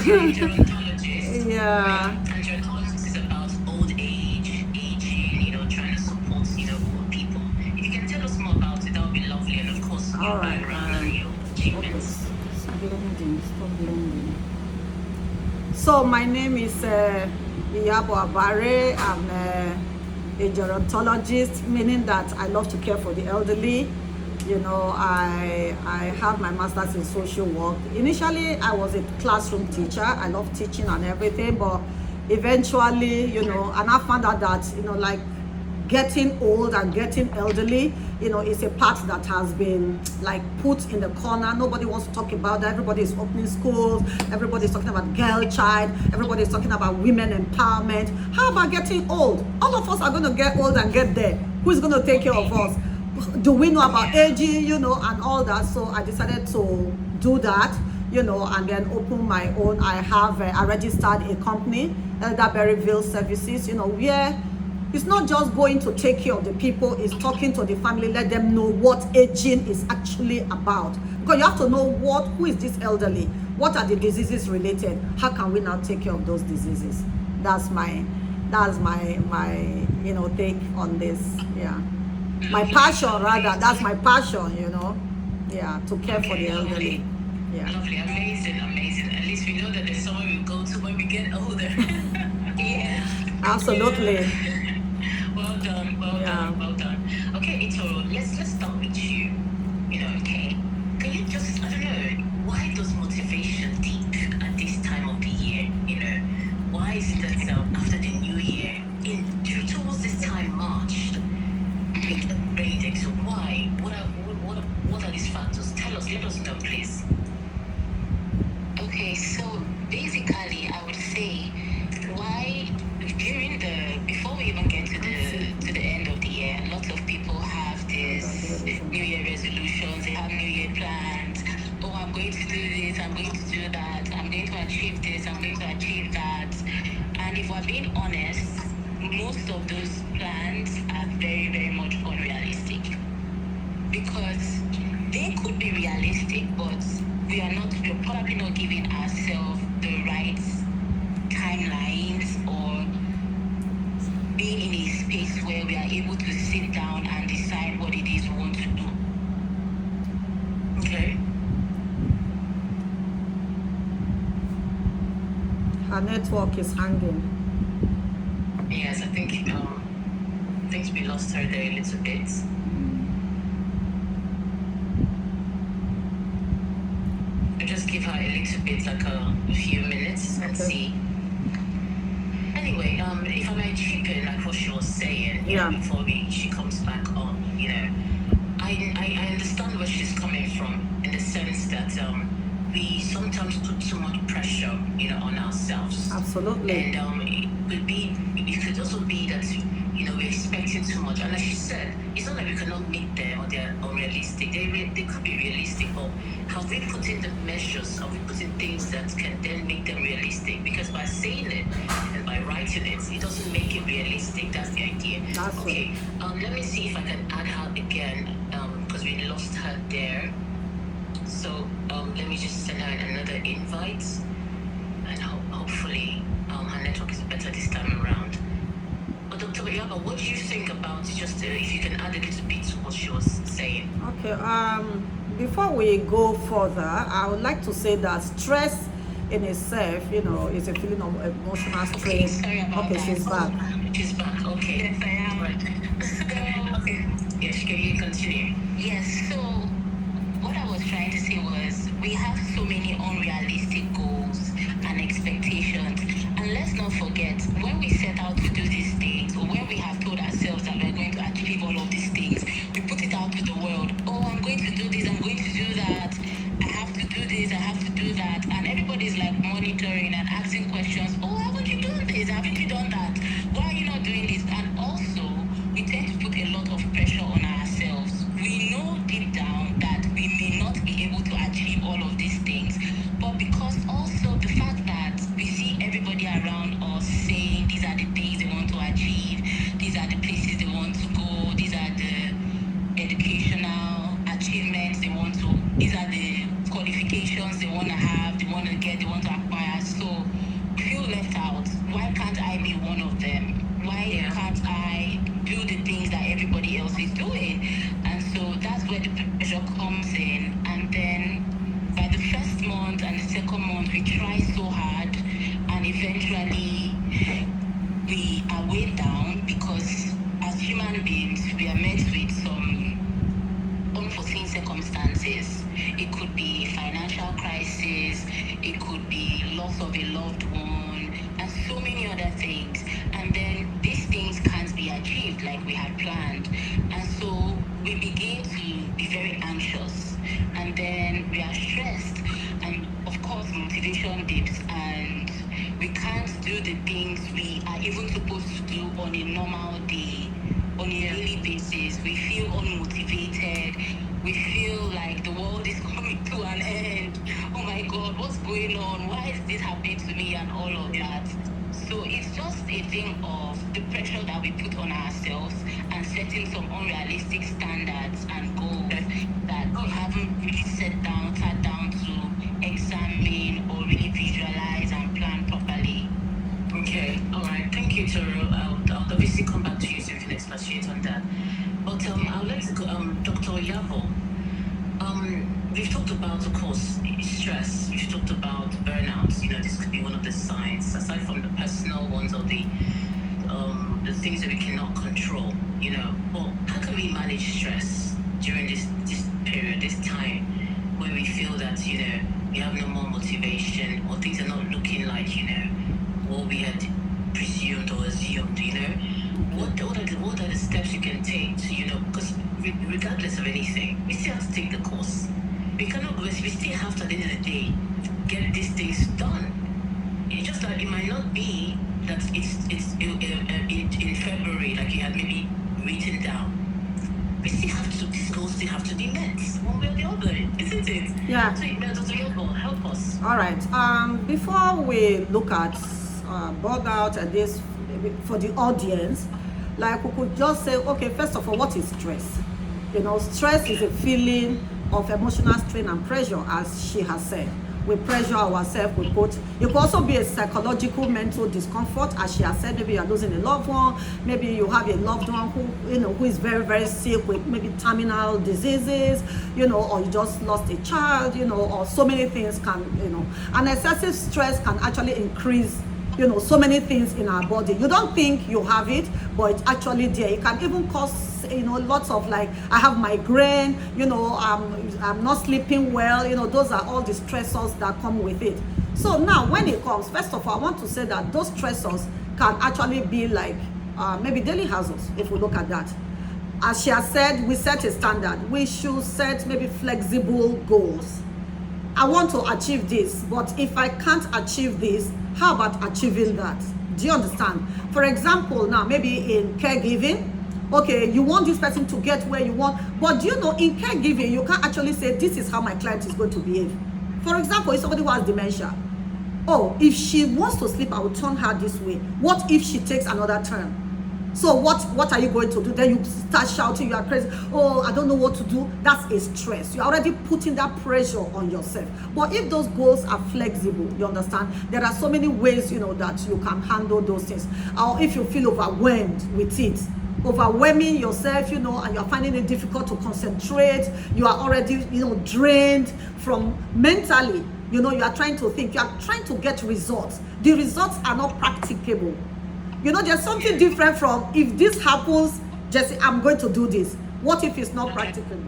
you're a gerontologist. Yeah. Right? And gerontologist is about old age, aging, trying to support, old people. If you can tell us more about it, that would be lovely. And of course, All your right. background and your Okay. achievements. Stop blending. Stop blending. So my name is Iyabo Abare. I'm a gerontologist, meaning that I love to care for the elderly. I have my master's in social work. Initially, I was a classroom teacher. I love teaching and everything, but eventually, and I found out that, like getting old and getting elderly, is a part that has been like put in the corner. Nobody wants to talk about that. Everybody is opening schools. Everybody is talking about girl child. Everybody is talking about women empowerment. How about getting old? All of us are going to get old and get there. Who's going to take care of us? Do we know about aging, and all that? So I decided to do that, and then open my own. I registered a company, Elderberryville Services, where it's not just going to take care of the people, it's talking to the family, let them know what aging is actually about. Because you have to know who is this elderly, what are the diseases related, how can we now take care of those diseases. That's my take on this. Yeah. My passion rather, that's my passion, yeah, to care for the elderly. Yeah. Lovely, amazing. At least we know that there's somewhere we go to when we get older. Yeah. Absolutely. Well done. Okay, Itoro, let's start with you. Okay. Can you just, I don't know, why does motivation dip at this time of the year? Why is it that after the new year, towards this time, March, rainy, so why? What are these factors? Tell us, let us know, please. Okay, so basically, I would say why before we even get to the end of the year, lots of people have this New Year resolutions. They have New Year plans. Oh, I'm going to do this. I'm going to do that. I'm going to achieve this. I'm going to achieve that. And if we're being honest, most of those plans are very, very much unrealistic, because they could be realistic, but we're probably not giving ourselves the right timelines or being in a space where we are able to sit down and decide what it is we want to do. Okay. Her network is hanging. Yes, I think we lost her there a little bit. We'll just give her a little bit, like a few minutes, and see. Anyway, if I might chip in, like what she was saying, before she comes back on, I understand where she's coming from, in the sense that we sometimes put too much pressure, on ourselves. Absolutely. And it could also be that, we're expecting too much. And like she said, it's not like we cannot meet them or they're unrealistic. They could be realistic, but have we put in the measures? Have we put in things that can then make them realistic? Because by saying it and by writing it, it doesn't make it realistic. That's the idea. Okay. Let me see if I can add her again, because we lost her there. So let me just send her another invite, and hopefully her network is better this time around. But Dr. Iyabo, what do you think about just if you can add a little bit to what she was saying? Okay. Before we go further, I would like to say that stress in itself, is a feeling of emotional strain. Okay, sorry about that. She's back. She's back. Okay. Yes, I am. Right. Okay. Yes, can you continue? Yes, so what I was trying to say was we have so many unrealistic goals and expectations. And let's not forget, when we set out to do these things, or when we have told ourselves that we're going to achieve all of these things, we put it out to the world. Oh, I'm going to do this, I'm going to do that. I have to do this, I have to do that. And everybody's like monitoring and asking questions. Oh, haven't you done this? Haven't you done that? Why are you not doing this? And also, we tend to put a lot of pressure on ourselves. We know deep down that we may not be able to achieve all of these things, but because also the fact that we see everybody around us saying these are the things they want to achieve, these are the places they want to go, these are the educational achievements they want to, these are the qualifications they want to have, they want to get, they want to acquire. So can't be one of them? Why can't I do the things that everybody else is doing? And so that's where the pressure comes in. And then by the first month and the second month, we try so hard, and eventually we are weighed down, because as human beings, we are met with some unforeseen circumstances. It could be financial crisis, it could be loss of a loved one, and so many other things. And then these things can't be achieved like we had planned. And so we begin to be very anxious, and then we are stressed, and of course motivation dips, and we can't do the things we are even supposed to do on a normal day, on a daily basis. We feel unmotivated. We feel like the world is coming to an end. Oh my God, what's going on? Why is this happening to me? And all of that. So it's just a thing of the pressure that we put on ourselves, and setting some unrealistic standards and goals that we haven't really sat down to examine or really visualize and plan properly. Okay, all right. Thank you, Toro. I'll obviously come back to you so we can expatiate on that. But I would like to go, Dr. Iyabo. We've talked about, of course, stress. We've talked about burnout. You know, this could be one of the signs, aside from the personal ones or the things that we cannot control. You know, but how can we manage stress during this period, this time, where we feel that, you know, we have no more motivation, or things are not looking like, you know, what we had presumed or assumed, you know? What are the steps you can take to, you know, because regardless of anything, we still have to take the course. We cannot go, we still have to, at the end of the day, get these things done. It's just that it might not be that it's in February, like you had maybe written down. We still have to, these goals still have to be met, one way or the other, isn't it? Yeah. So, Dr. Iyabo, help us. All right. Before we look at burnout and this for the audience, like we could just say, okay, first of all, what is stress? You know, stress is a feeling of emotional strain and pressure, as she has said. We pressure ourselves, we put, it could also be a psychological, mental discomfort, as she has said. Maybe you're losing a loved one, maybe you have a loved one who, you know, who is very, very sick with maybe terminal diseases, you know, or you just lost a child, you know, or so many things can, you know, and excessive stress can actually increase, you know, so many things in our body. You don't think you have it, but it's actually there. It can even cause, you know, lots of, like, I have migraine, you know, I'm not sleeping well, you know, those are all the stressors that come with it. So now when it comes, first of all, I want to say that those stressors can actually be like maybe daily hazards, if we look at that. As she has said, we set a standard. We should set maybe flexible goals. I want to achieve this, but if I can't achieve this, how about achieving that? Do you understand? For example, now maybe in caregiving, okay, you want this person to get where you want, but do you know, in caregiving, you can't actually say, this is how my client is going to behave. For example, if somebody who has dementia, oh, if she wants to sleep, I will turn her this way. What if she takes another turn? So what are you going to do? Then you start shouting, you are crazy. Oh, I don't know what to do. That's a stress. You're already putting that pressure on yourself. But if those goals are flexible, you understand, there are so many ways, you know, that you can handle those things. Or if you feel overwhelmed with it, overwhelming yourself, you know, and you're finding it difficult to concentrate, you are already, you know, drained from mentally, you know, you are trying to think, you are trying to get results. The results are not practicable. You know, there's something different from, if this happens, Jesse, I'm going to do this. What if it's not practicable?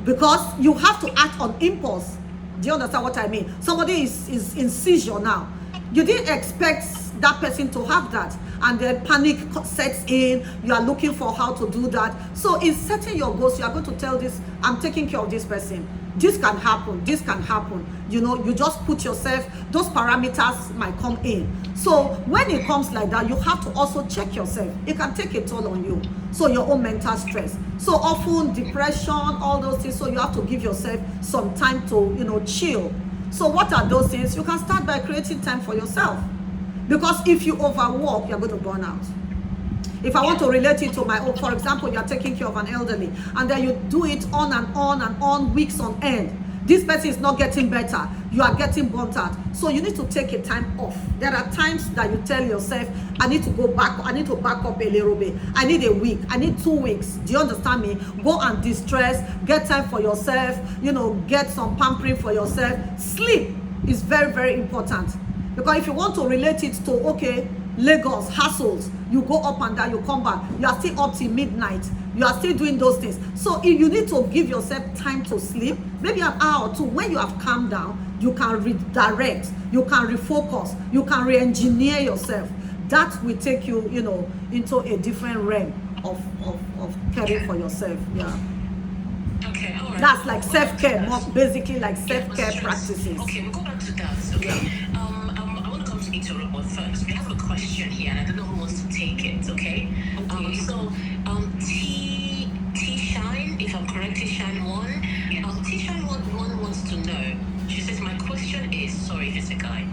Because you have to act on impulse. Do you understand what I mean? Somebody is in seizure now. You didn't expect that person to have that, and then panic sets in. You are looking for how to do that. So in setting your goals, you are going to tell this, I'm taking care of this person. This can happen, this can happen. You know, you just put yourself, those parameters might come in. So when it comes like that, you have to also check yourself. It can take a toll on you. So your own mental stress. So often depression, all those things. So you have to give yourself some time to, you know, chill. So what are those things? You can start by creating time for yourself. Because if you overwork, you're going to burn out. If I want to relate it to my own, for example, you're taking care of an elderly, and then you do it on and on and on, weeks on end. this person is not getting better, you are getting burnt out. So you need to take a time off. There are times that you tell yourself, I need to go back, I need to back up a little bit, I need a week, I need 2 weeks. Do you understand me? Go and distress, get time for yourself, you know, get some pampering for yourself. Sleep is very, very important. Because if you want to relate it to, okay, Lagos, hassles, you go up and down, you come back, you are still up till midnight, you are still doing those things. So if you need to give yourself time to sleep, maybe an hour or two. When you have calmed down, you can redirect, you can refocus, you can re-engineer yourself. That will take you, you know, into a different realm of caring for yourself. Yeah. Okay, all right. That's like self-care, more basically like self-care practices. Okay, we'll go back to that. Okay. I want to come to Itoro, but first, we have a question here, and I don't know who wants to take it, okay? T Shine, if I'm correct, T Shine 1. T Shine 1 wants to know. She says, my question is, sorry, if it's a guy,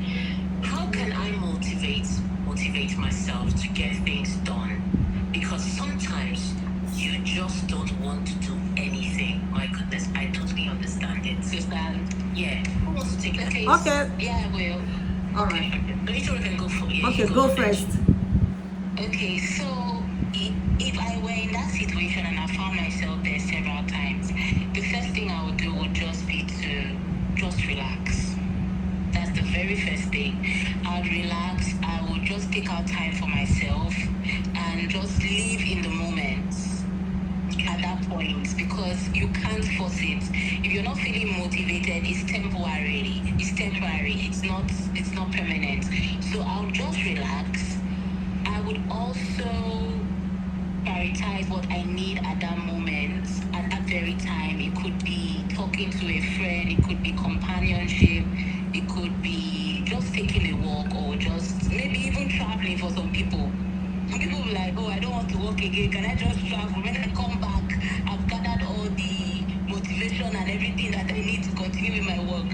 how can I motivate myself to get things done? Because sometimes you just don't want to do anything. My goodness, I totally understand it. Yeah. Who wants to take that? Okay. Yeah, I will. All right. Itoro can go for it. Okay, go first. Okay, so if I were in that situation and I found myself there several times, the first thing I would do would just be to just relax. That's the very first thing. I'd relax. I would just take out time for myself and just live in the moment at that point, because you can't force it. If you're not feeling motivated, it's temporary. It's not permanent. So I'll just relax. I would also prioritize what I need at that moment, at that very time. It could be talking to a friend, it could be companionship, it could be just taking a walk, or just maybe even traveling for some people. Some people will be like, oh, I don't want to walk again, can I just travel? When I come back, I've gathered all the motivation and everything that I need to continue with my work.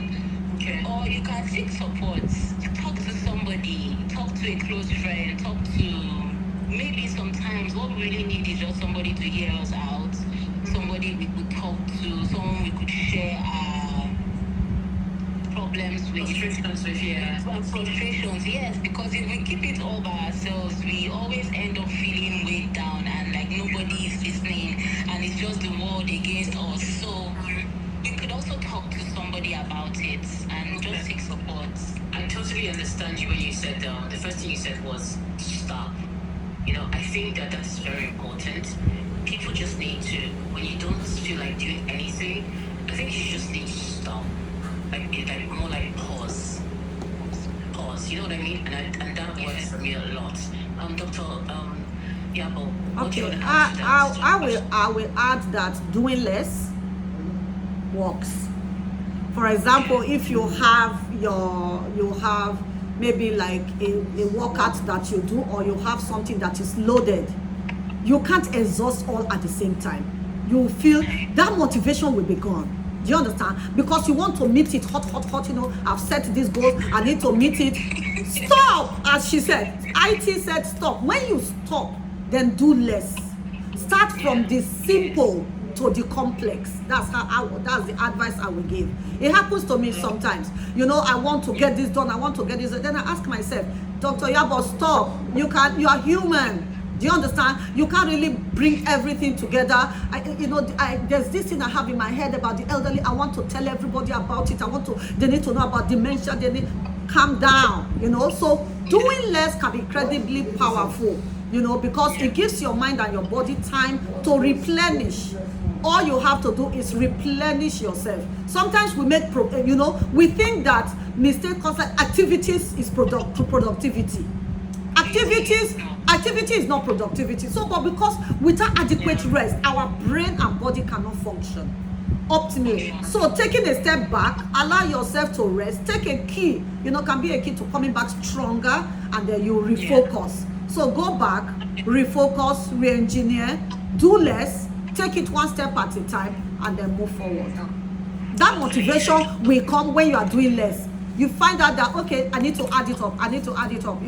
Okay. Or you can seek support. Talk to somebody, talk to a close friend, talk to, maybe sometimes what we really need is just somebody to hear us out, somebody we could talk to, someone we could share our problems with. Frustrations, yes, because if we keep it all by ourselves, we always end up feeling weighed down and like nobody is listening and it's just the world against us. So we could also talk to somebody about it and just seek support. I totally understand you when you said, the first thing you said was stop. You know, I think that that's very important. People just need to, when you don't feel like doing anything, I think you just need to stop. Like more like pause. You know what I mean? And that works for me a lot. Dr. Iyabo, what do you Okay, want to add to that? I will add that doing less works. For example, if you have maybe like a workout that you do, or you have something that is loaded, you can't exhaust all at the same time. You feel that motivation will be gone. Do you understand? Because you want to meet it hot, you know, I've set this goal, I need to meet it. Stop, as she said. IT said stop. When you stop, then do less. Start from the simple to the complex. That's the advice I will give. It happens to me sometimes. You know, I want to get this done, I want to get this done. Then I ask myself, Dr. Iyabo, stop. You are human. Do you understand? You can't really bring everything together. There's this thing I have in my head about the elderly. I want to tell everybody about it. They need to know about dementia. They need, calm down, you know. So doing less can be incredibly powerful, you know, because it gives your mind and your body time to replenish. All you have to do is replenish yourself. Sometimes we make, we think that mistake cause activities is productivity. Activity is not productivity. So, but because without adequate rest, our brain and body cannot function optimally. So, taking a step back, allow yourself to rest. Take a key, can be a key to coming back stronger, and then you refocus. So, go back, refocus, re-engineer, do less, take it one step at a time, and then move forward. That motivation will come when you are doing less. You find out that, okay, I need to add it up. I need to add it up.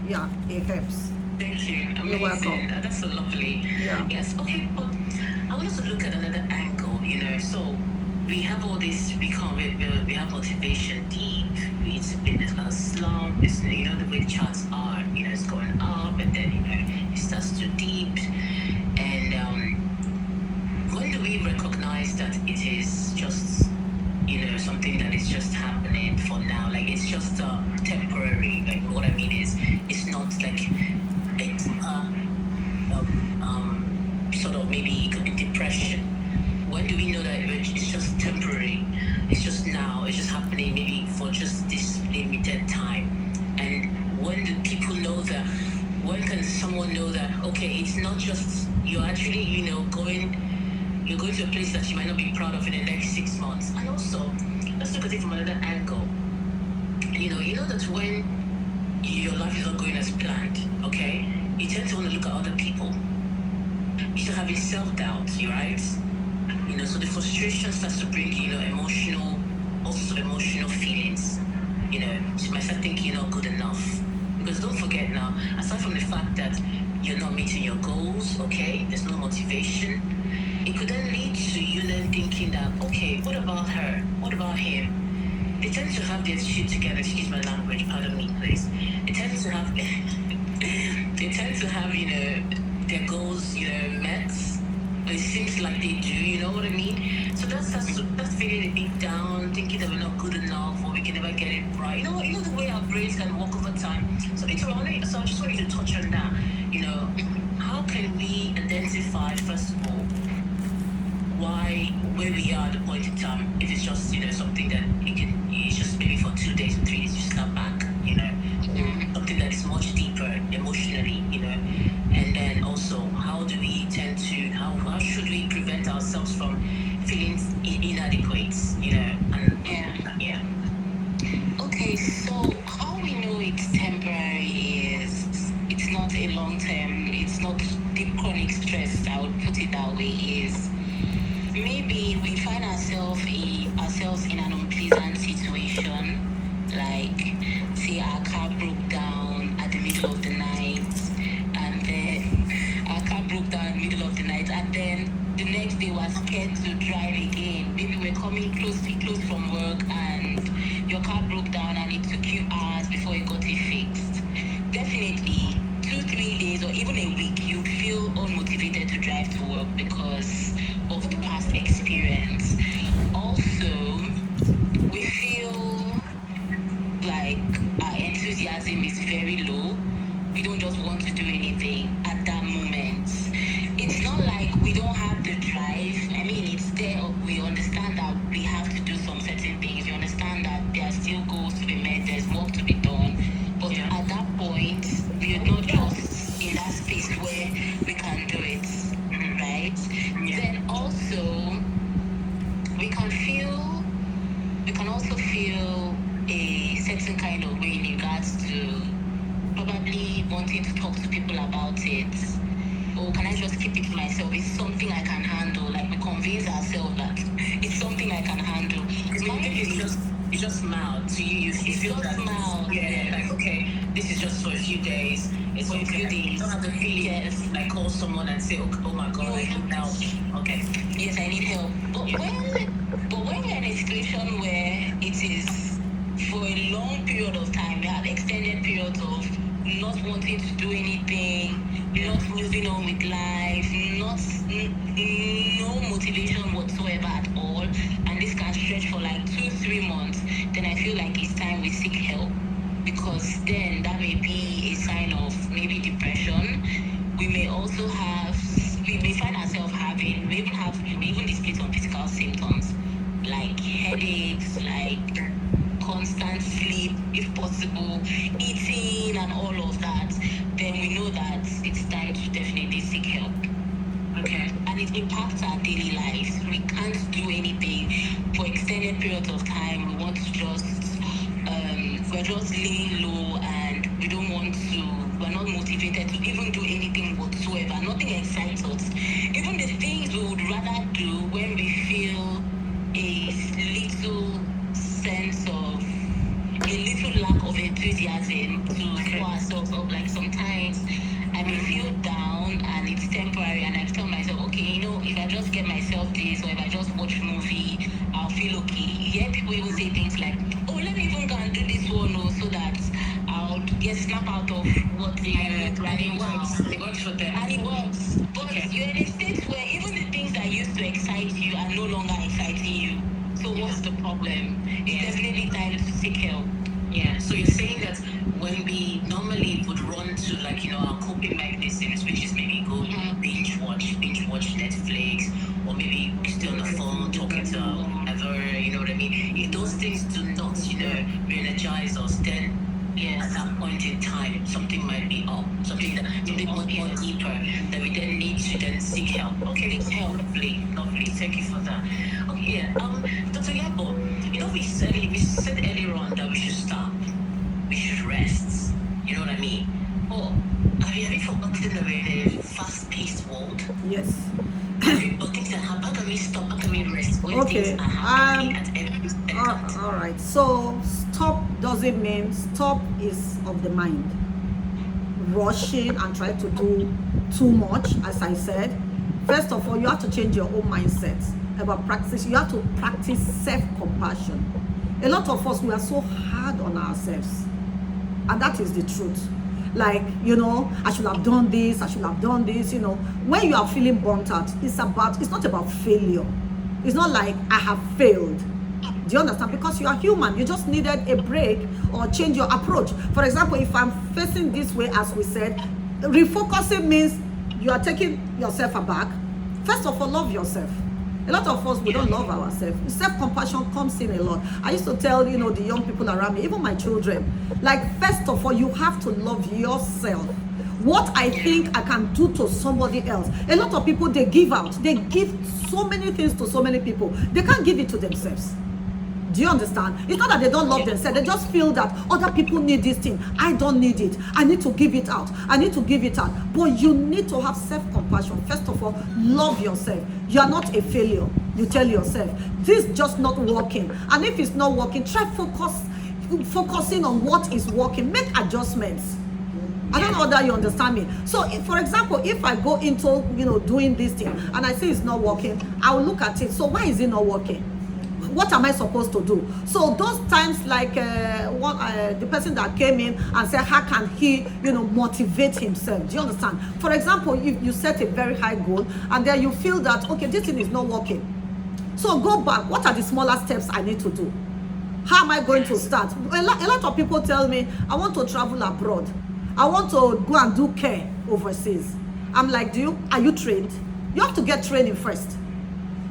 Yeah, it helps. Thank you. Amazing. You're welcome. That's so lovely. Yeah. Yes. Okay. But I want us to look at another angle. So we have all this, we have motivation deep. It's been a slump. It's, the way the charts are, it's going up, and then, it starts to deep. And when do we recognize that it is just, something that is just happening for now? Like, it's just temporary. Like, what I mean is, it's not like a sort of, maybe it could be depression. When do we know that it's just temporary? It's just now. It's just happening maybe for just this limited time. And when do people know that? When can someone know that? Okay, it's not just you're actually you're going to a place that you might not be proud of in the next 6 months. And also, let's look at it from another angle. You know that when your life is not going as planned, okay, you tend to want to look at other people. You start having self-doubt, right? So the frustration starts to bring, emotional feelings. You might start thinking you're not good enough. Because don't forget now, aside from the fact that you're not meeting your goals, okay, there's no motivation, it could then lead to you then thinking that, okay, what about her? What about him? They tend to have their shit together, excuse my language, pardon me, please. They tend to have, their goals, met. It seems like they do, you know what I mean? So that's feeling a bit down, thinking that we're not good enough or we can never get it right. You know the way our brains can work over time. So I just wanted to touch on that. How can we identify, first of all, where we are at the point in time? If it's just something that it's just maybe for 2 days or 3 days you snap back, something that is much deeper emotionally, and then also how should we prevent ourselves from feeling inadequate, yeah. Okay, so how we know it's temporary is it's not a long term, it's not deep chronic stress, I would put it that way, is maybe we find ourselves in an unpleasant situation, like say our car broke down at the middle of the night, and then and then the next day we're scared to drive again. Maybe we're coming close from work and your car broke down and it took you hours before you got it fixed. Definitely 2-3 days or even a week you feel unmotivated to drive to work because of the past experience. Also, we feel like our enthusiasm is very low. We don't just want to do anything at that moment. It's not like we don't have the drive. I mean, it's there. We understand that we have to do some certain things. We understand that there are still goals to be met. There's work to be done. But at that point, we are not just in that space where we can do it, right? Then also, we can also feel a certain kind of way in regards to probably wanting to talk to people about it. Or can I just keep it to myself? It's something I can handle. Like we convince ourselves that it's something I can handle. It's just mild to you. You feel that mild. Yeah, like okay, this is just for a few days. It's for a few days. You don't have the feeling like call someone and say, oh my god, I need help. Okay. Yes, I need help. But when you're in a situation where it is for a long period of time, we have extended periods of not wanting to do anything, not moving on with life, no motivation whatsoever at all, and this can stretch for like 2-3 months, then I feel like it's time we seek help, because then that may be a sign of maybe depression. We may also we may find ourselves having, we even display some physical symptoms like headaches, like constant sleep, if possible, eating and all of that. Then we know that it's time to definitely seek help. Okay. And it impacts our daily lives. We can't do anything for extended periods of time. We want to we're just laying low and we're not motivated to even do anything whatsoever. Nothing excites us. Even the things we would rather do when we feel a little sense of a little lack of enthusiasm to pull ourselves up. Like sometimes I may feel down and it's temporary and I tell myself, okay, if I just get myself this, or if I just watch a movie, I'll feel okay. You hear people even say things like, oh, let me even go and do this one, so that I'll get snap out of what they do. And it works. It works for them. And it works. But you're in a state where even the things that used to excite you are no longer exciting you. So what's the problem? It's definitely time to seek help. Yeah, so you're saying that when we normally would run to, like, our coping mechanisms, which is maybe go binge watch Netflix, or maybe stay on the phone talking to whoever, you know what I mean? If those things do not, re-energize us, then at that point in time, something might be up, something more deeper, that we then need to then seek help. Okay, help. Lovely, thank you for that. Okay, yeah. Dr. Iyabo, we said earlier on that we should stop, we should rest. You know what I mean? Oh, have you forgotten that we're in a fast-paced world? Yes. But things that happen, how can we stop? How can we rest when things are happening at every second? All right. So stop doesn't mean stop is of the mind. Rushing and trying to do too much, as I said. First of all, you have to change your own mindset about practice. You have to practice self-compassion. A lot of us, we are so hard on ourselves, and that is the truth. Like, I should have done this, I should have done this. When you are feeling burnt out, it's not about failure. It's not like I have failed. Do you understand? Because you are human, you just needed a break or change your approach. For example, if I'm facing this way, as we said, refocusing means you are taking yourself aback. First of all, love yourself. A lot of us, we don't love ourselves. Self-compassion comes in a lot. I used to tell, the young people around me, even my children, like, first of all, you have to love yourself. What I think I can do to somebody else. A lot of people, they give out. They give so many things to so many people. They can't give it to themselves. Do you understand? It's not that they don't love themselves. They just feel that other people need this thing. I don't need it. I need to give it out. I need to give it out. But you need to have self-compassion. First of all, love yourself. You are not a failure. You tell yourself, this is just not working. And if it's not working, try focusing on what is working. Make adjustments. I don't know whether you understand me. So, for example, if I go into, doing this thing and I see it's not working, I will look at it. So why is it not working? What am I supposed to do? So those times, like the person that came in and said, how can he, motivate himself? Do you understand? For example, if you set a very high goal and then you feel that, okay, this thing is not working. So go back. What are the smaller steps I need to do? How am I going to start? A lot of people tell me, I want to travel abroad. I want to go and do care overseas. I'm like, are you trained? You have to get training first.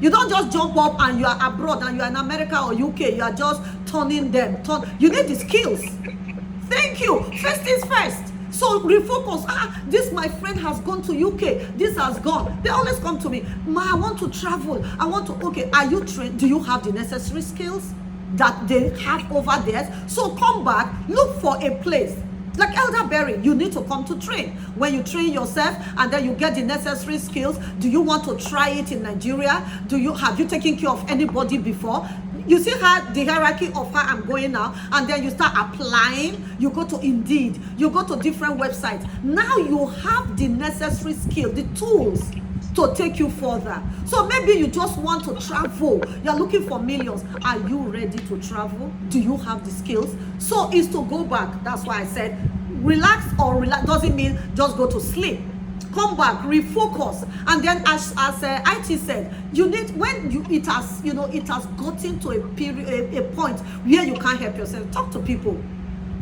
You don't just jump up and you are abroad and you are in America or UK. You are just turning them. You need the skills. Thank you. First things first. So refocus. This my friend has gone to UK. This has gone. They always come to me. I want to travel. I want to. Okay, are you trained? Do you have the necessary skills that they have over there? So come back. Look for a place. Like Abare, you need to come to train. When you train yourself and then you get the necessary skills, do you want to try it in Nigeria? Have you taken care of anybody before? You see how the hierarchy of how I'm going now, and then you start applying. You go to Indeed, you go to different websites. Now you have the necessary skill, the tools to take you further. So maybe you just want to travel. You're looking for millions. Are you ready to travel? Do you have the skills? So it's to go back. That's why I said relax doesn't mean just go to sleep. Come back, refocus, and then as IT said, you need it has gotten to a point where you can't help yourself. Talk to people.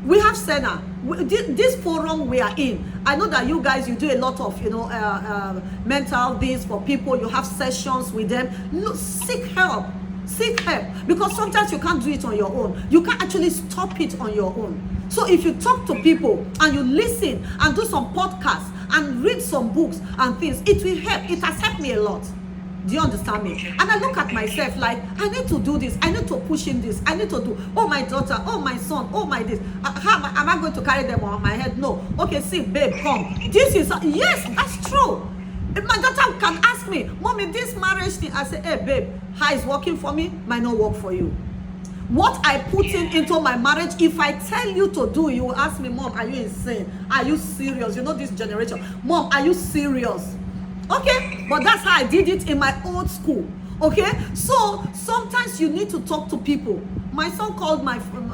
We have Senna. This forum we are in, I know that you guys, you do a lot of mental things for people. You have sessions with them. Look, seek help, because sometimes you can't do it on your own. You can't actually stop it on your own. So if you talk to people and you listen and do some podcasts and read some books and things, it will help. It has helped me a lot. Do you understand me? And I look at myself like, I need to do this. I need to push in this. I need to do, oh, my daughter, oh, my son, oh, my this. Am I going to carry them on my head? No. Okay, see, babe, come. This is, yes, that's true. If my daughter can ask me, Mommy, this marriage thing, I say, hey, babe, how is working for me, might not work for you. What I put into my marriage, if I tell you to do, you will ask me, Mom, are you insane? Are you serious? You know this generation. Mom, are you serious? Okay, but that's how I did it in my old school. Okay, so sometimes you need to talk to people. My son called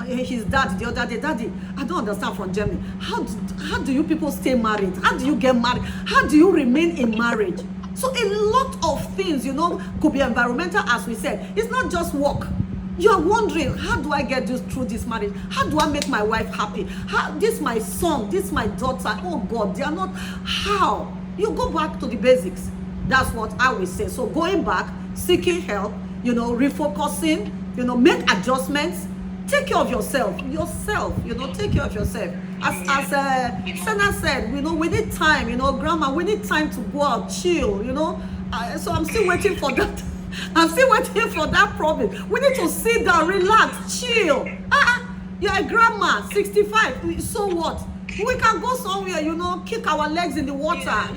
his dad the other day. Daddy, I don't understand from Germany. How do you people stay married? How do you get married? How do you remain in marriage? So a lot of things, could be environmental, as we said. It's not just work. You're wondering, how do I get through this marriage? How do I make my wife happy? This my son, this my daughter. Oh God, they are not. How? You go back to the basics. That's what I will say. So going back, seeking help, refocusing, make adjustments. Take care of yourself. Take care of yourself. As Senna said, we need time, grandma, we need time to go out, chill, so I'm still waiting for that. I'm still waiting for that problem. We need to sit down, relax, chill. You're a grandma, 65. So what? We can go somewhere, kick our legs in the water,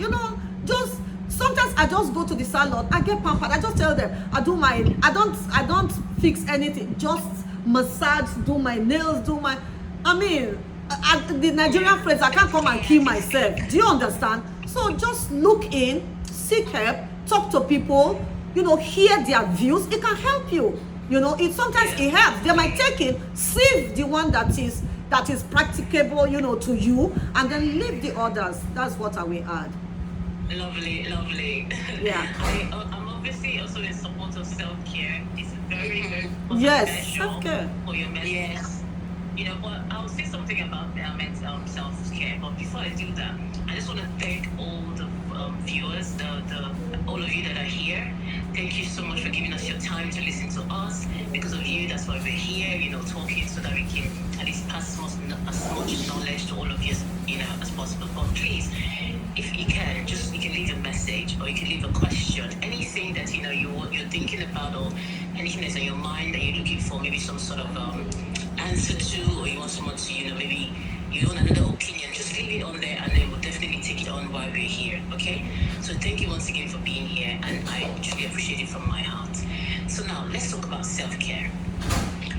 just sometimes I just go to the salon, I get pampered, I just tell them, I don't fix anything, just massage, do my nails, the Nigerian friends, I can't come and kill myself. Do you understand? So just look in, seek help, talk to people, hear their views. It can help you. Sometimes it helps. They might take it, save the one that is practicable, to you, and then leave the others. That's what I will add. Lovely. Yeah. I'm obviously also in support of self-care. It's very, very important. Yes, self-care. For your mental health. But I'll say something about mental self-care. But before I do that, I just want to thank all the viewers, all of you that are here. Thank you so much for giving us your time to listen to us. Because of you, that's why we're here, talking so that we can at least pass as much knowledge to all of you, as possible. But please, if you can, you can leave a message or you can leave a question, anything that you're thinking about, or anything that's on your mind that you're looking for, maybe some sort of answer to, or you want someone to, maybe you want another opinion, just leave it on there, and then we'll definitely take it on while we're here. Okay? So thank you once again for being here, and I truly appreciate it from my heart. So now let's talk about self-care.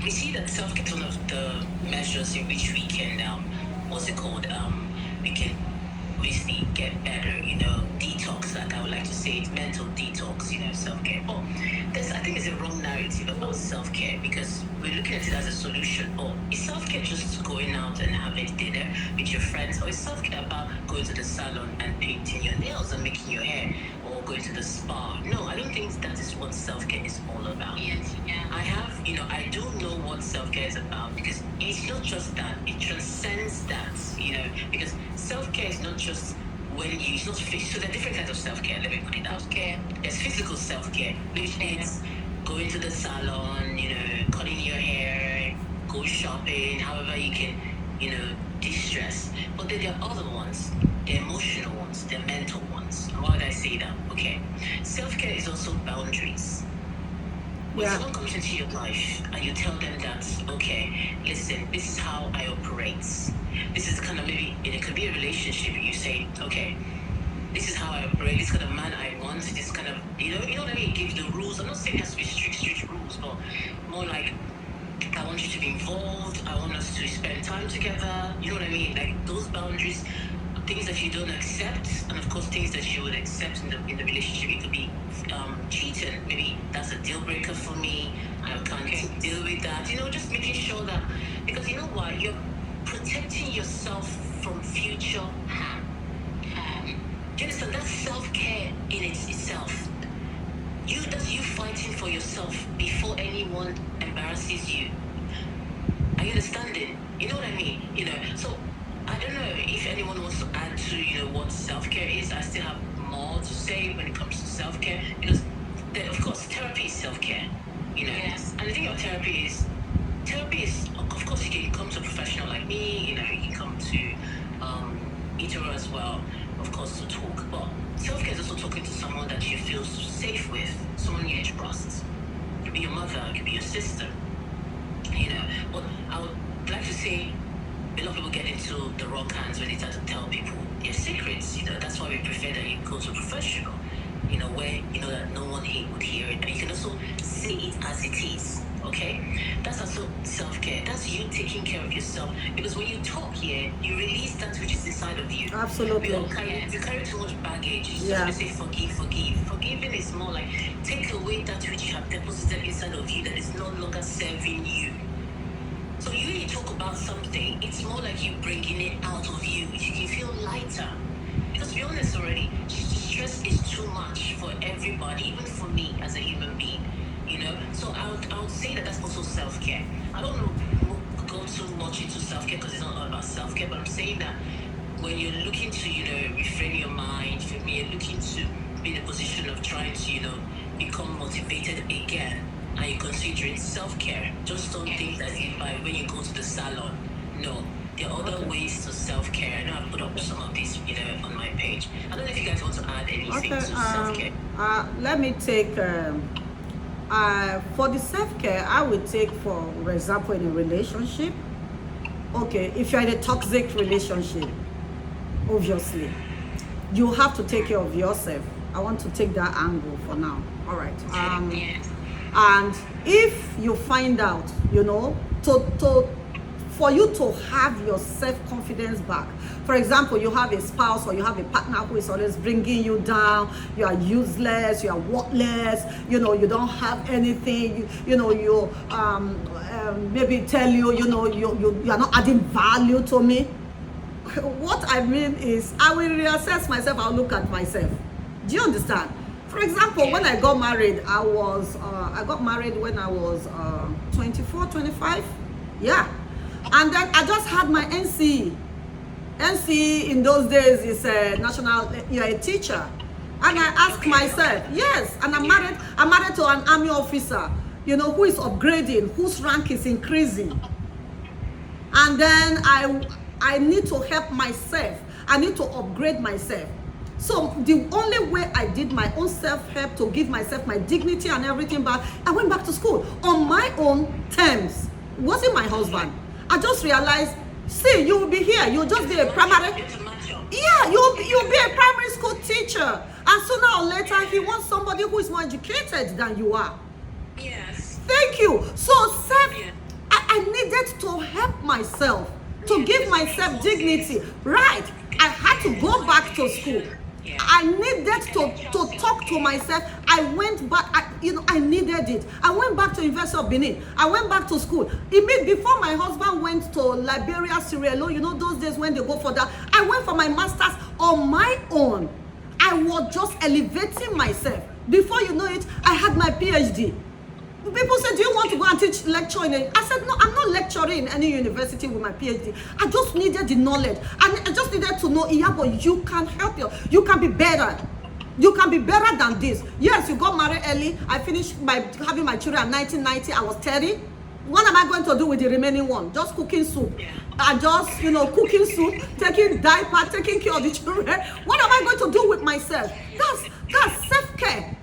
We see that self-care is one of the measures in which we can we can obviously get better, detox, like I would like to say, it's mental detox, self-care. But I think there's a wrong narrative about self-care, because we're looking at it as a solution. Or is self-care just going out and having dinner with your friends? Or is self-care about going to the salon and painting your nails and making your hair, or going to the spa? No, I don't think that is what self-care is all about. Yes, yeah. I do know what self-care is about, because it's not just that, it transcends that, because self-care is not just it's not so there are different kinds of self-care, let me put it out. Okay. There's physical self-care, which is going to the salon, cutting your hair, go shopping, however you can, de-stress. But then there are other ones, the emotional ones, the mental ones. And why would I say that? Okay. Self-care is also boundaries. When someone comes into your life and you tell them that, okay, listen, this is how I operate. This is kind of it could be a relationship. You say, okay, this is how I operate. This kind of man I want. This kind of, you know what I mean? Give the rules. I'm not saying it has to be strict rules, but more like, I want you to be involved. I want us to spend time together. You know what I mean? Like those boundaries, things that you don't accept, and of course things that you would accept in the relationship. It could be cheating. Maybe that's a deal breaker for me. I can't deal with that. Just making sure that, because you know what, you're protecting yourself from future harm. Do you understand? That's self-care in itself. That's you fighting for yourself before anyone embarrasses you. Are you understanding? You know what I mean? So I don't know if anyone wants to add to, what self-care is. I still have more to say when it comes to self-care, because of course therapy is self-care, Yes. And the thing about therapy is, of course, you can come to a professional like me, you can come to Itero as well, of course, to talk. But self-care is also talking to someone that you feel safe with, someone you trust. It could be your mother, it could be your sister, But I would like to say, a lot of people get into the wrong hands when they start to tell people their secrets. That's why we prefer that you go to a professional, where that no one would hear it, and you can also say it as it is. Okay, that's also self-care. That's you taking care of yourself, because when you talk here, you release that which is inside of you. Absolutely. If you carry too much baggage, Yeah. just say forgive. Forgiving is more like take away that which you have deposited inside of you that is no longer serving you. So you talk about something, it's more like you bringing it out of you. You feel lighter. Because to be honest already, stress is too much for everybody, even for me as a human being. So I would say that that's also self-care. I don't know go too much into self-care because it's not all about self-care, but I'm saying that when you're looking to reframe your mind, when you're looking to be in a position of trying to become motivated again, and you consider it self-care, just don't think that when you go to the salon. No, there are other ways to self-care. I know I've put up some of these on my page. I don't know if you guys want to add anything to self-care. Let me take for the self-care, I would take, for example, in a relationship. Okay, if you're in a toxic relationship, obviously you have to take care of yourself. I want to take that angle for now. All right. And if you find out, for you to have your self-confidence back, for example, you have a spouse or you have a partner who is always bringing you down, you are useless, you are worthless, you don't have anything, you maybe tell you, you are not adding value to me. What I mean is, I will reassess myself. I'll look at myself. Do you understand? For example, when I got married, I got married when I was 24, 25. Yeah. And then I just had my NCE. NCE in those days is a national, you're a teacher. And I asked myself, yes, and I'm married to an army officer, who is upgrading, whose rank is increasing. And then I need to help myself. I need to upgrade myself. So the only way I did my own self-help to give myself my dignity and everything back, I went back to school on my own terms. It wasn't my husband. I just realized, see, you will be here. You'll just be a primary. Yeah, you'll be a primary school teacher. And sooner or later, he wants somebody who is more educated than you are. Yes. Thank you. So I needed to help myself, to give myself dignity. Right. I had to go back to school. I needed to talk to myself. I went back, I needed it. I went back to University of Benin. I went back to school. Before my husband went to Liberia, Sierra Leone, those days when they go for that, I went for my master's on my own. I was just elevating myself. Before you know it, I had my PhD. People said, do you want to go and teach lecture in it? I said, no, I'm not lecturing in any university with my PhD. I just needed the knowledge. And I just needed to know, Iyabo, you can help you can be better. You can be better than this. Yes, you got married early. I finished having my children in 1990. I was 30. What am I going to do with the remaining one? Just cooking soup. And just, cooking soup, taking diaper, taking care of the children. What am I going to do with myself? That's self-care.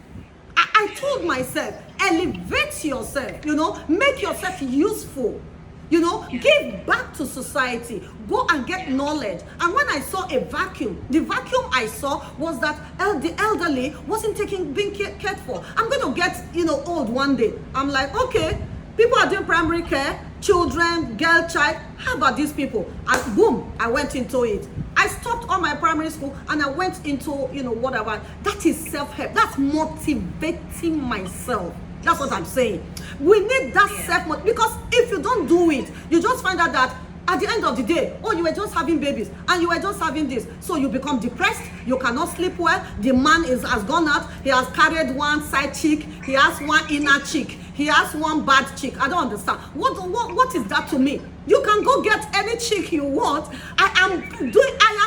I told myself, elevate yourself, make yourself useful, give back to society, go and get knowledge. And when I saw a vacuum, the vacuum I saw was that the elderly wasn't being cared for. I'm going to get, old one day. I'm like, okay, people are doing primary care, children, girl child. How about these people? And boom, I went into it. I stopped all my primary school and I went into, whatever. That is self-help. That's motivating myself. That's what I'm saying. We need that self-motivation, because if you don't do it, you just find out that at the end of the day, you were just having babies and you were just having this. So you become depressed, you cannot sleep well, the man has gone out, he has carried one side chick, he has one inner chick, he has one bad chick. I don't understand. What is that to me? You can go get any chick you want. I am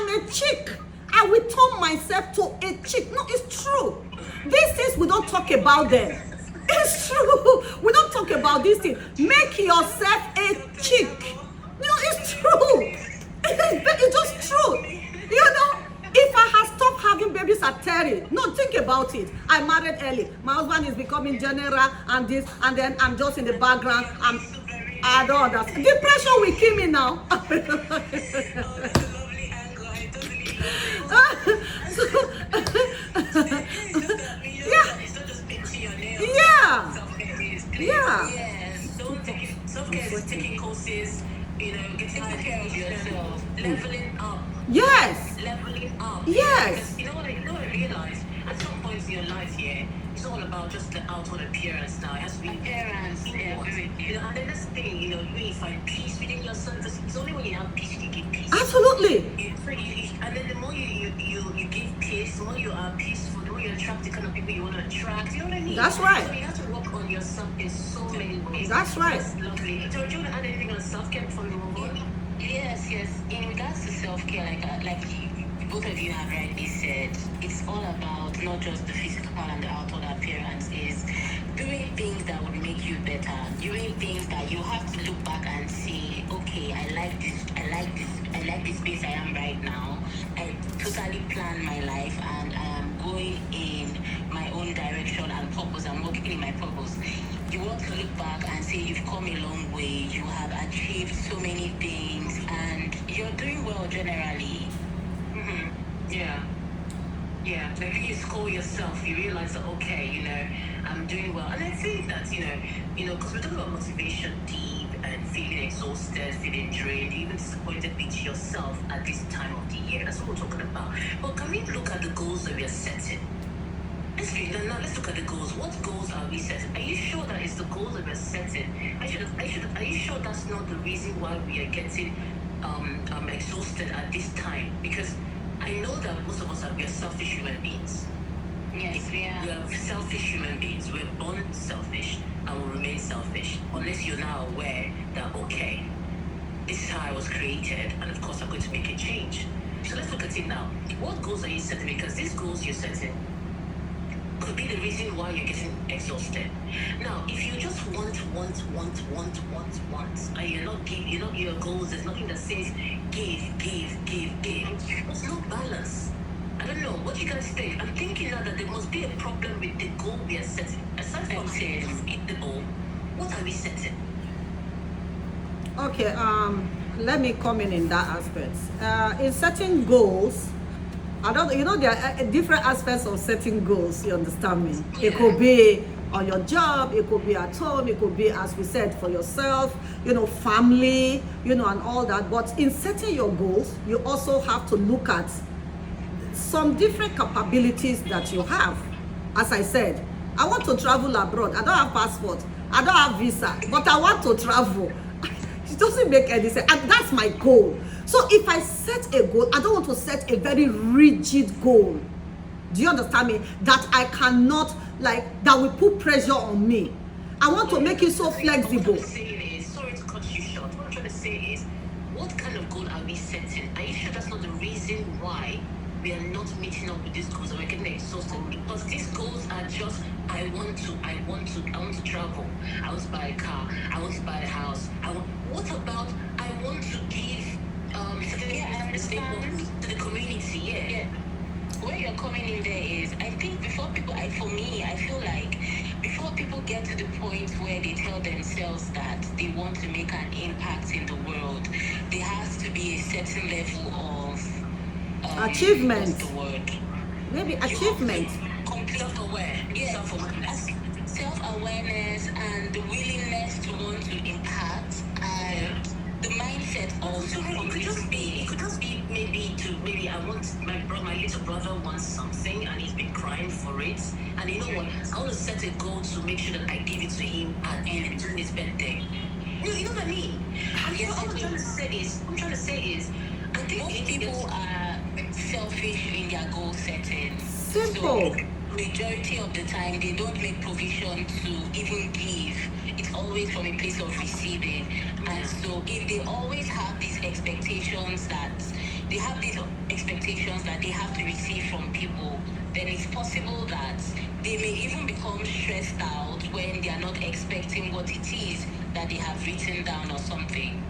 a chick. I will turn myself to a chick. No, it's true. These things we don't talk about them. It's true. We don't talk about these things. Make yourself a chick. It's true. It's just true. If I had stopped having babies at 30, no, think about it. I married early. My husband is becoming general and this, and then I'm just in the background. I don't understand. Depression will kill me now. Self-care is taking courses, getting care of yourself, leveling up. Yes. leveling up. Yes. Because you know what I realized? At some point in your life, it's all about just the outward appearance now. It has to be Appearance, inward. yeah. And then that's the thing, you really find peace within yourself, because it's only when you have peace you can give peace. Absolutely. And then the more you give peace, the more you are peaceful, the more you attract the kind of people you want to attract. You know what I mean? That's right. So you have to work on yourself in so many ways. That's right. That's lovely. George, do you want to add anything on self-care before we move on? Yes. In regards to self-care, both of you have rightly said, it's all about not just the physical and the outward appearance. Is doing things that would make you better, doing things that you have to look back and say, okay, I like this space I am right now. I totally plan my life and I am going in my own direction and purpose. I'm working in my purpose. You want to look back and say you've come a long way, you have achieved so many things, and you're doing well generally. Yeah. Like when you score yourself, you realize that, okay, I'm doing well. And I think that, because we're talking about motivation deep and feeling exhausted, feeling drained, even disappointed with yourself at this time of the year. That's what we're talking about. But can we look at the goals that we are setting? Let's look at the goals. What goals are we setting? Are you sure that it's the goals that we're setting? Are you sure that's not the reason why we are getting exhausted at this time? Because I know that most of us we are selfish human beings. Yes, we are. We are selfish human beings. We're born selfish and will remain selfish unless you're now aware that, okay, this is how I was created, and of course I'm going to make a change. So let's look at it now. What goals are you setting? Because these goals you're setting could be the reason why you're getting exhausted. Now, if you just want, and you're not giving, your goals, there's nothing that says give. There's no balance. I don't know. What do you guys think? I'm thinking now that there must be a problem with the goal we are setting. Aside from saying the goal, what are we setting? Okay, let me come in that aspect. In setting goals, there are different aspects of setting goals, you understand me? Yeah. It could be on your job, it could be at home, it could be, as we said, for yourself, family, and all that. But in setting your goals, you also have to look at some different capabilities that you have. As I said, I want to travel abroad. I don't have passport, I don't have visa, but I want to travel. It doesn't make any sense, and that's my goal. So if I set a goal, I don't want to set a very rigid goal. Do you understand me? That I cannot, that will put pressure on me. I want to make it so flexible. What I'm saying is, sorry to cut you short, what I'm trying to say is, what kind of goal are we setting? Are you sure that's not the reason why we are not meeting up with these goals and we're getting exhausted? Because these goals are just, I want to travel, I want to buy a car, I want to buy a house, what about I want to give to the community? Yeah. Where you're coming in there is, I think I feel like before people get to the point where they tell themselves that they want to make an impact in the world, there has to be a certain level of achievement. What's the word? Maybe achievement. Self-awareness and the willingness to want to impact, and the mindset of it could just be maybe I want my little brother wants something and he's been crying for it, and you know what, I want to set a goal to make sure that I give it to him during his birthday. You know what I mean? What I'm trying to say is I think most people are selfish in their goal setting. Simple. So majority of the time they don't make provision to even give. It's always from a place of receiving. And so if they always have these expectations that they have to receive from people, then it's possible that they may even become stressed out when they are not expecting what it is that they have written down or something.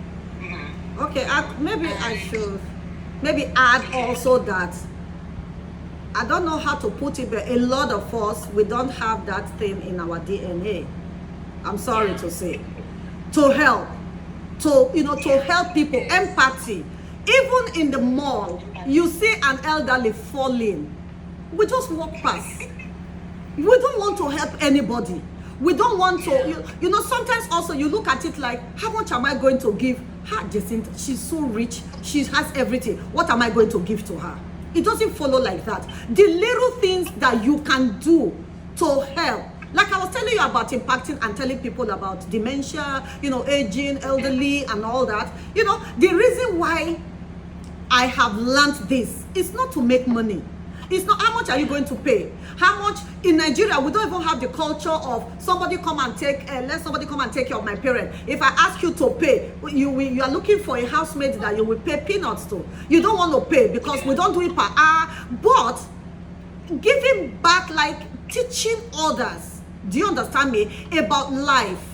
Okay, I should add also that I don't know how to put it, but a lot of us, we don't have that thing in our DNA. I'm sorry to say. To help, to help people, empathy. Even in the mall, you see an elderly falling, we just walk past. We don't want to help anybody. We don't want to, sometimes also you look at it like, how much am I going to give her? Jacinta, she's so rich, she has everything. What am I going to give to her? It doesn't follow like that. The little things that you can do to help. Like I was telling you about impacting and telling people about dementia, aging, elderly, and all that. The reason why I have learned this is not to make money. It's not how much are you going to pay. How much in Nigeria, we don't even have the culture of somebody come and take, let somebody come and take care of my parent. If I ask you to pay, you are looking for a housemaid that you will pay peanuts to. You don't want to pay because we don't do it per hour. But giving back, like teaching others, do you understand me, about life.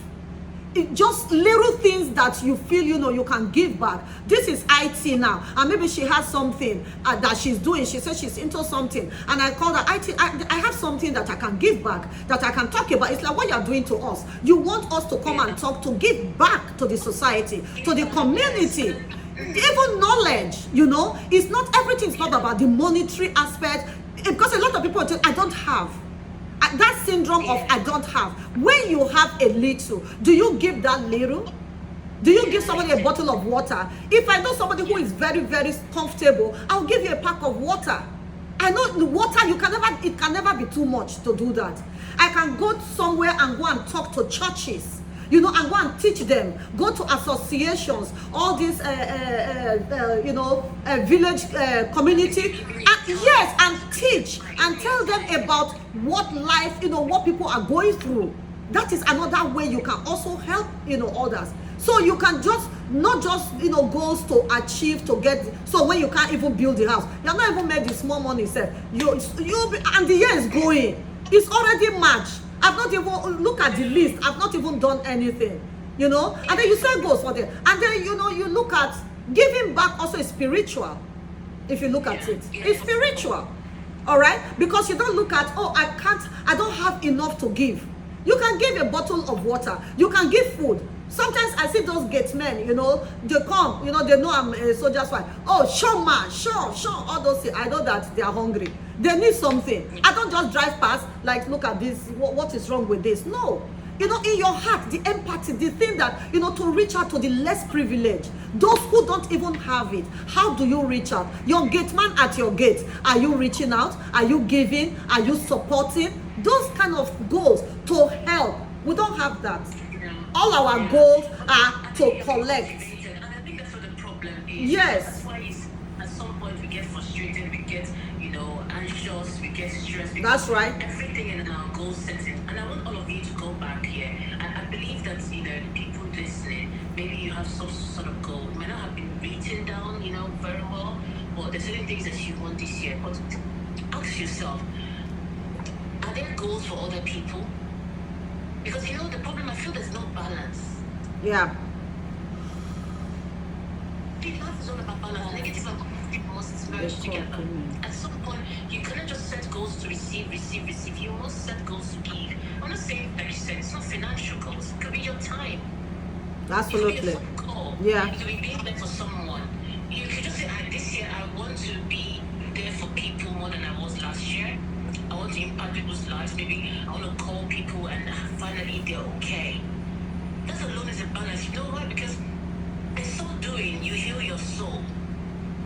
Just little things that you feel you can give back. This is IT now, and maybe she has something that she's doing. She says she's into something, and I call her IT. I have something that I can give back, that I can talk about. It's like what you're doing to us. You want us to come and talk, to give back to the society, to the community. Even knowledge, it's not everything's not about the monetary aspect, because a lot of people say I don't have. That syndrome of I don't have. When you have a little, do you give that little? Do you give somebody a bottle of water? If I know somebody who is very, very comfortable, I'll give you a pack of water. I know the water, it can never be too much to do that. I can go somewhere and go and talk to churches, and go and teach them. Go to associations, all these, village community. Yes, and teach and tell them about what life, what people are going through. That is another way you can also help, others. So you can not just, goals to achieve, to get. So when you can't even build the house, you're not even made the small money, sir. And the year is going. It's already March. I've not even, look at the list. I've not even done anything, And then you set goals for them. And then, you look at giving back also is spiritual. If you look at it, it's spiritual. All right? Because you don't look at, I don't have enough to give. You can give a bottle of water. You can give food. Sometimes I see those gate men, they come, they know I'm a soldier's wife. Oh, sure, man, sure, all those things. I know that they are hungry. They need something. I don't just drive past, like, look at this, what is wrong with this? No. In your heart, the empathy, the thing that, to reach out to the less privileged, those who don't even have it. How do you reach out? Your gate man at your gate, are you reaching out? Are you giving? Are you supporting? Those kind of goals to help. We don't have that. All our goals are to collect. And I think that's what the problem is. Yes. That's why at some point we get frustrated, we get, anxious, we get stressed. That's right. Everything in our goal setting. And I want all of you to go back here. And I believe that, people listening, maybe you have some sort of goal. It might not have been written down, very well, but there's certain things that you want this year. But ask yourself, are there goals for other people? Because the problem, I feel there's no balance. Yeah. Life is all about balance. Negative and positive must merge together. At some point, you cannot just set goals to receive. You must set goals to give. I'm not saying, like you said, it's not financial goals. It could be your time. Absolutely. It could be a phone call. Yeah. It could be being there for someone. You could just say, this year I want to be there for people more than I was last year. I want to impact people's lives. Maybe I want to call people and finally they're okay. That alone is a balance. You know why? Because in so doing, you heal your soul.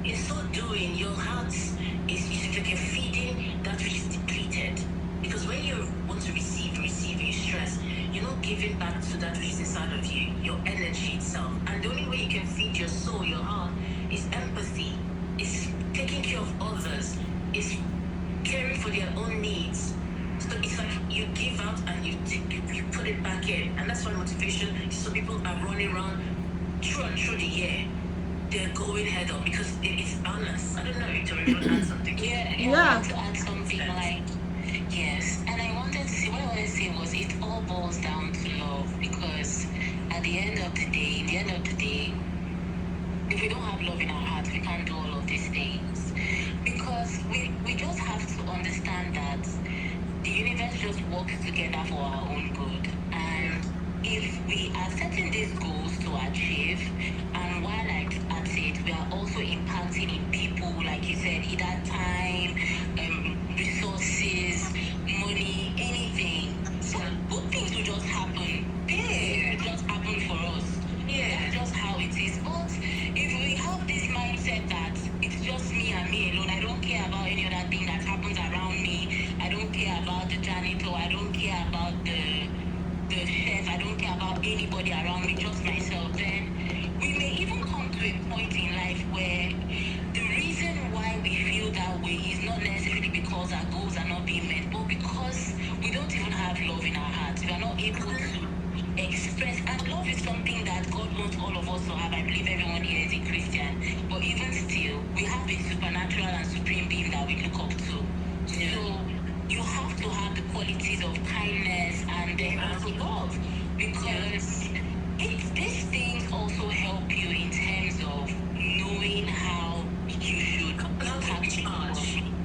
In so doing, your heart is like you're feeding that which is depleted. Because when you want to receive, you stress. You're not giving back to that which is inside of you, your energy itself. And the only way you can feed your soul, your heart, is empathy. Is taking care of others. Is caring for their own needs. So it's like you give out and you put it back in. And that's why motivation, so people are running around through the year. They're going head on because it's balance. I don't know if Victoria want to add something. Yeah. I want to add something like, yes. And I wanted to say, what I wanted to say was it all boils down to love, because at the end of the day, if we don't have love in our hearts, we can't do all of these things. Because we just have to understand that the universe just works together for our own good. And if we are setting these goals to achieve, and while at it, we are also impacting in people, like you said, either time, resources, money, anything. So good things will just happen. Yeah. It will just happen for us. Yeah. That's just how it is. But if we have this mindset that it's just me and me alone, I don't care janitor, I don't care about the chef, I don't care about anybody around me, just myself, then we may even come to a point in life where the reason why we feel that way is not necessarily because our goals are not being met, but because we don't even have love in our hearts. We are not able to express, and love is something that God wants all of us to have. I believe everyone here is a Christian, but even still, we have a supernatural and supreme being that we look up to. So you have to have the qualities of kindness and then also love, because these things also help you in terms of knowing how you should impact people.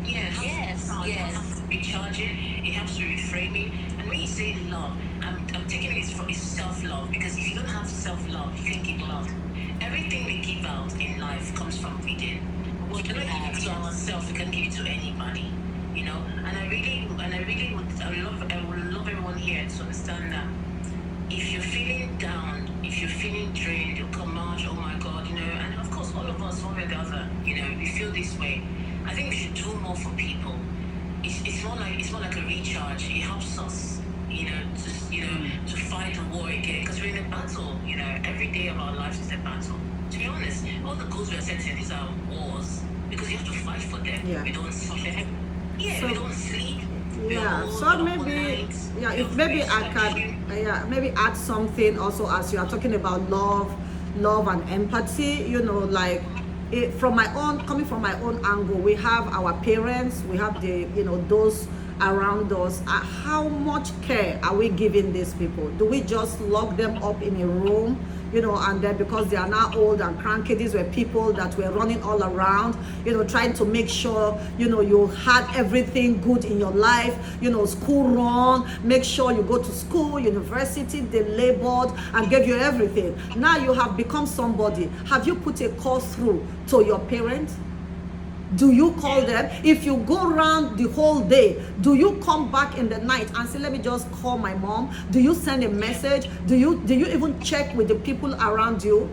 Yes. Recharge it. It helps to reframe it. And when you say love, I'm taking it from self-love, because if you don't have self-love, you can't give love. Everything we give out in life comes from within. What we give it to ourselves, we can give it to anybody. You know, and I would love everyone here to understand that if you're feeling down, if you're feeling drained, you'll come out, oh my God, you know, and of course all of us, one way or the other, you know, we feel this way. I think we should do more for people. It's more like a recharge. It helps us, you know, to fight the war again, because we're in a battle. You know, every day of our lives is a battle. To be honest, all the goals we are setting, these are wars, because you have to fight for them. Yeah. We don't sleep. Yeah, So- we don't sleep. Yeah, so maybe I can maybe add something also, as you are talking about love and empathy, you know, like coming from my own angle, we have our parents, we have those around us. How much care are we giving these people? Do we just lock them up in a room, you know, and then because they are now old and cranky, these were people that were running all around, you know, trying to make sure, you know, you had everything good in your life, you know, school run, make sure you go to school, university, they labored and gave you everything. Now you have become somebody. Have you put a call through to your parents? Do you call them? If you go around the whole day, do you come back in the night and say, let me just call my mom? Do you send a message? Do you even check with the people around you?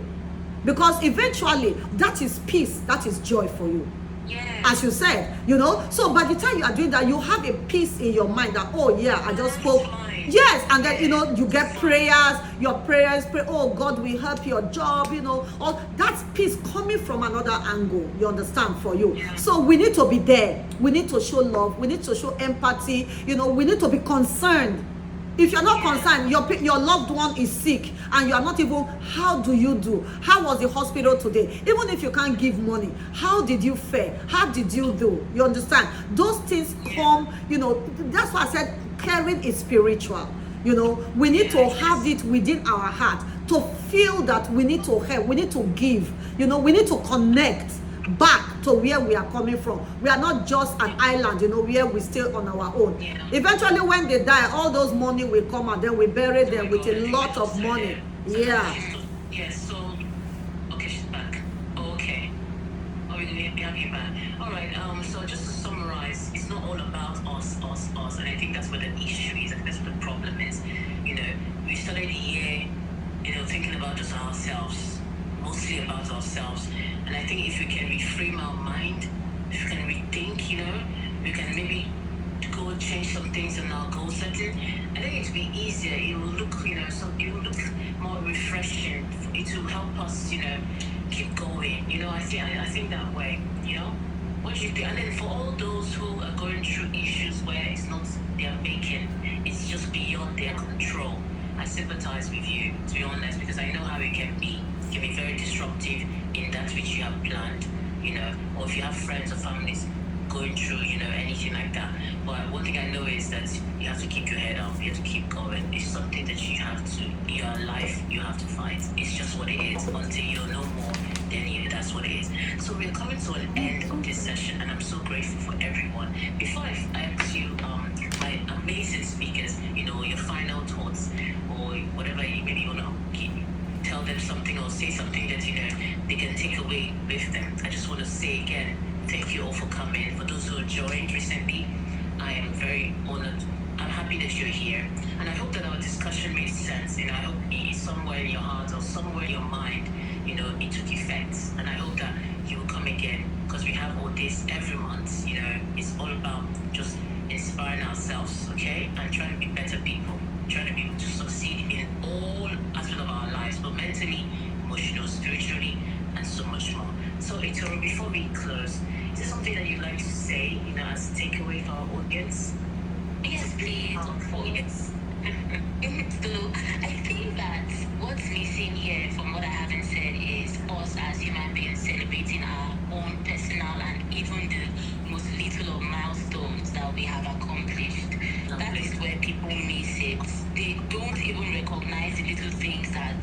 Because eventually that is peace, that is joy for you. As you said, you know, so by the time you are doing that, you have a peace in your mind that, oh yeah, I just spoke. Yes, and then, you know, you get prayers, your prayers, pray, oh God will help your job, you know, all that's peace coming from another angle, you understand, for you. So we need to be there. We need to show love. We need to show empathy. You know, we need to be concerned. If you're not concerned, your loved one is sick and you are not even, how do you do? How was the hospital today? Even if you can't give money, how did you fare? How did you do? You understand? Those things come, you know, that's why I said caring is spiritual. You know, we need to have it within our heart to feel that we need to help, we need to give, you know, we need to connect back to where we are coming from. We are not just an island, you know, where we stay on our own. Eventually when they die, all those money will come and then we bury them with a lot of money. So okay, she's back. Okay. Oh, we have you back. All right. So just to summarize, it's not all about us, and I think that's where the issue is. I think that's what the problem is. You know, we started the year, you know, thinking about just ourselves, mostly about ourselves. And I think if we can reframe our mind, if we can rethink, you know, we can maybe go change some things in our goal setting. I think it will be easier. It will look, you know, it will look more refreshing. It will help us, you know, keep going. You know, I think that way. You know, what do you think? And then for all those who are going through issues where it's not their making, it's just beyond their control, I sympathize with you, to be honest, because I know how it can be. It can be very disruptive in that which you have planned, you know, or if you have friends or families going through, you know, anything like that. But one thing I know is that you have to keep your head up, you have to keep going. It's something that you have to, your life, you have to fight. It's just what it is. Until you know more, then that's what it is. So we're coming to an end of this session, and I'm so grateful for everyone. Before I ask you, my amazing speakers, you know, your final thoughts, or whatever you maybe want to tell them something or say something that, you know, they can take away with them. I just want to say again, thank you all for coming. For those who joined recently, I am very honored. I'm happy that you're here. And I hope that our discussion made sense. And I hope it is somewhere in your heart or somewhere in your mind, you know, it took effect. And I hope that you will come again, because we have all this every month. You know, it's all about just inspiring ourselves, okay, and trying to be better people, trying to be able to succeed in all aspects of our lives, but mentally, emotional, spiritually, and so much more. So, Itoro, before we close, is there something that you'd like to say, as a takeaway for our audience? Yes, please. Oh, yes. So I think that what's missing here from what I haven't said is us as human beings celebrating our own personal and even the most little of milestones that we have accomplished. That is where people miss it. They don't even recognize the little things that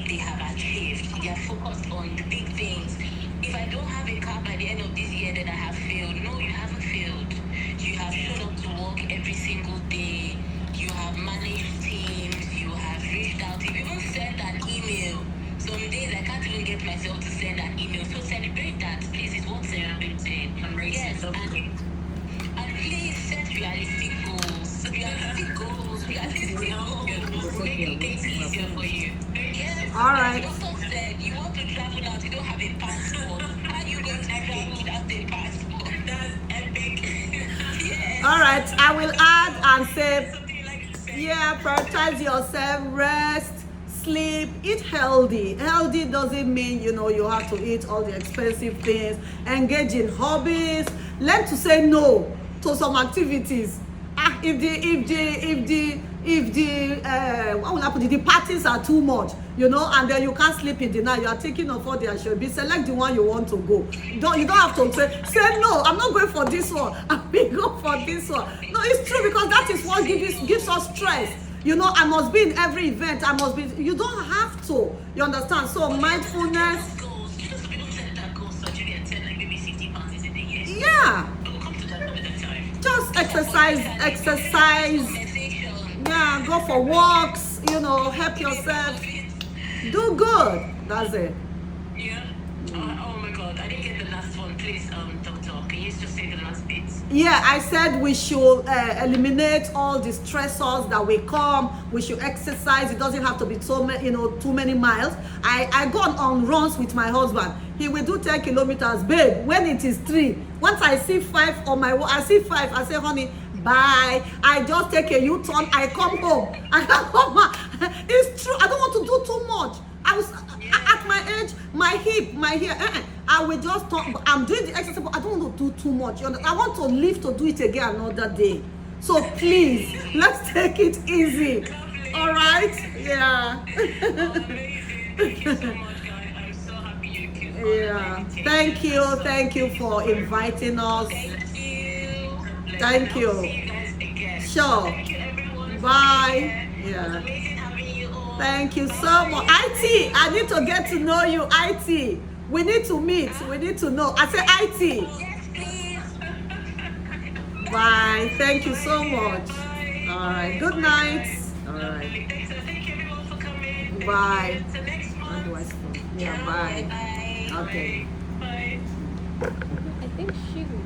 they have achieved. They are focused on the big things. If I don't have a car by the end of this year, then I have failed. No, you haven't failed. You have showed up to work every single day. You have managed teams. You have reached out. You even sent an email. Some days I can't even get myself to send an email. So celebrate that, please. It's worth celebrating. Yes, and please set realistic goals. Realistic goals. Realistic goals. Make things easier for you. Yes. All right. The doctor said you want to travel out. You don't have a passport. How are you going to travel without a passport? That's epic. Yes. All right, I will add and say, Something you like to say? yeah, prioritize yourself, rest, sleep, eat healthy. Healthy doesn't mean, you have to eat all the expensive things. Engage in hobbies. Learn to say no to some activities. What will happen? The parties are too much, and then you can't sleep in the night. You are thinking of all there should be. Select the one you want to go. You don't have to say no. I'm not going for this one. I will go for this one. No, it's true, because that is what gives us stress. I must be in every event. I must be. You don't have to. You understand? So mindfulness. Goals. You know, some people set that goal surgery and said like maybe 50 pounds is in a year. Yeah. But we'll come to that another time. Just exercise. Yeah, go for walks, help yourself. Do good. That's it. Yeah. Oh my God, I didn't get the last one. Please, Doctor, can you just say the last bit? Yeah, I said we should eliminate all the stressors that will come. We should exercise. It doesn't have to be too many miles. I go on runs with my husband. He will do 10 kilometers, babe. When it is 3, once I see 5 on my walk, I see 5. I say, honey, bye. I just take a U-turn. I come home. It's true. I don't want to do too much. I was at my age, my hip, my hair. I will just talk. I'm doing the exercise, but I don't want to do too much. I want to live to do it again another day. So please, let's take it easy. Lovely. All right? Yeah. Oh, amazing. Thank you so much, guys. I'm so happy you could. Yeah. Thank you for inviting us. Thank you. Thank you. I'll see you guys again. Sure. Thank you, everyone. Bye. It was Yeah. amazing having you all. Thank you so much. IT, I need to get to know you. IT, we need to meet. We need to know. I say IT. Yes, please. Bye. Thank you so much. Bye. All right. Good night. All right. Lovely. Thank you, everyone, for coming. Bye. Until next How do I month. stop? Yeah. Bye. Bye. Okay. Bye. I think she would.